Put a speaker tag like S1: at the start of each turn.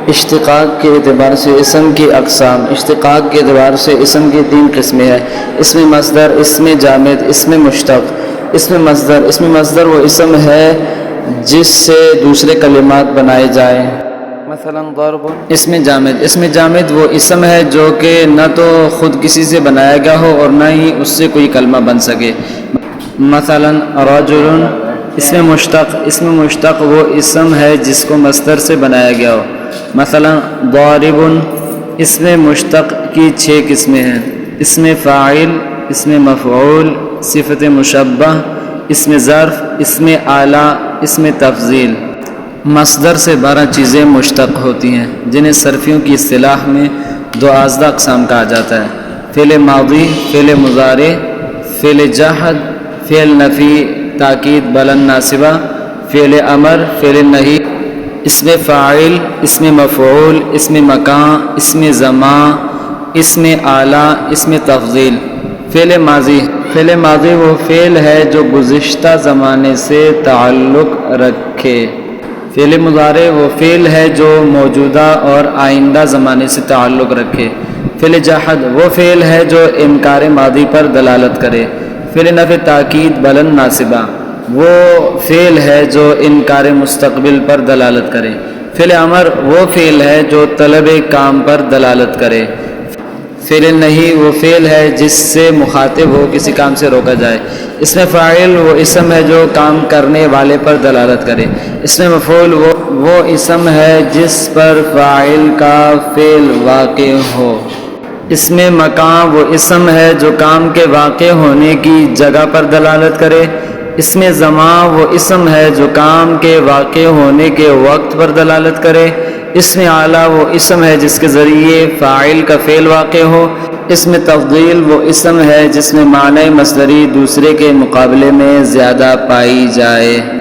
S1: اشتقاق کے اعتبار سے اسم کی اقسام، اشتقاق کے اعتبار سے اسم کی 3 قسمیں ہیں: اسم مصدر، اسم جامد، اسم مشتق۔ اسم مصدر وہ اسم ہے جس سے دوسرے کلمات بنائے جائیں، مثلا ضرب۔ اسم جامد وہ اسم ہے جو کہ نہ تو خود کسی سے بنایا گیا ہو اور نہ ہی اس سے کوئی کلمہ بن سکے، مثلا رجل۔ اسم مشتق وہ اسم ہے جس کو مصدر سے بنایا گیا ہو، مثلا ضارب۔ اسم مشتق کی 6 قسمیں ہیں: اسم فاعل، اسم مفعول، صفت مشبہ، اسم ظرف، اسم آلہ، اسم تفضیل۔ مصدر سے 12 چیزیں مشتق ہوتی ہیں جنہیں صرفیوں کی اصطلاح میں 2 اقسام کہا جاتا ہے: فعل ماضی، فعل مضارع، فعل جہد، فعل نفی تاکید بلند ناصبہ، فعل امر، فعل نہی، اسم فاعل، اسم مفعول، اسم مکان، اسم زمان، اسم آلہ، اسم تفضیل۔ فعل ماضی وہ فعل ہے جو گزشتہ زمانے سے تعلق رکھے۔ فعل مضارع وہ فعل ہے جو موجودہ اور آئندہ زمانے سے تعلق رکھے۔ فعل جحد وہ فعل ہے جو انکار ماضی پر دلالت کرے۔ فعل نفی تاکید بلند ناصبہ وہ فعل ہے جو انکار مستقبل پر دلالت کرے۔ فعل امر وہ فعل ہے جو طلب کام پر دلالت کرے۔ فعل نہی وہ فعل ہے جس سے مخاطب ہو کسی کام سے روکا جائے۔ اسم فاعل وہ اسم ہے جو کام کرنے والے پر دلالت کرے۔ اسم مفعول وہ اسم ہے جس پر فاعل کا فعل واقع ہو۔ اسم مکان وہ اسم ہے جو کام کے واقع ہونے کی جگہ پر دلالت کرے۔ اسم زمان وہ اسم ہے جو کام کے واقع ہونے کے وقت پر دلالت کرے۔ اسم آلہ وہ اسم ہے جس کے ذریعے فاعل کا فعل واقع ہو۔ اسم تفضیل وہ اسم ہے جس میں معنی مصدری دوسرے کے مقابلے میں زیادہ پائی جائے۔